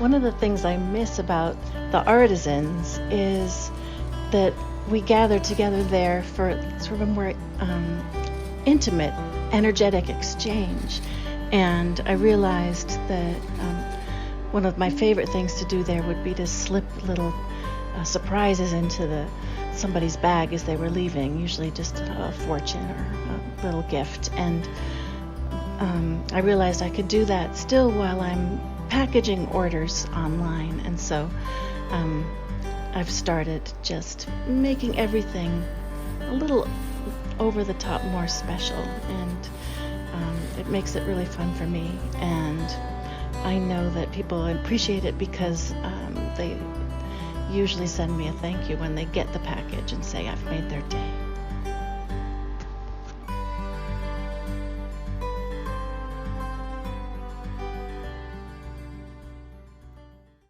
One of the things I miss about the artisans is that we gather together there for sort of a more intimate, energetic exchange. And I realized that one of my favorite things to do there would be to slip little surprises into somebody's bag as they were leaving, usually just a fortune or a little gift. And I realized I could do that still while I'm packaging orders online. And so I've started just making everything a little over the top more special, and it makes it really fun for me. And I know that people appreciate it because they usually send me a thank you when they get the package and say I've made their day.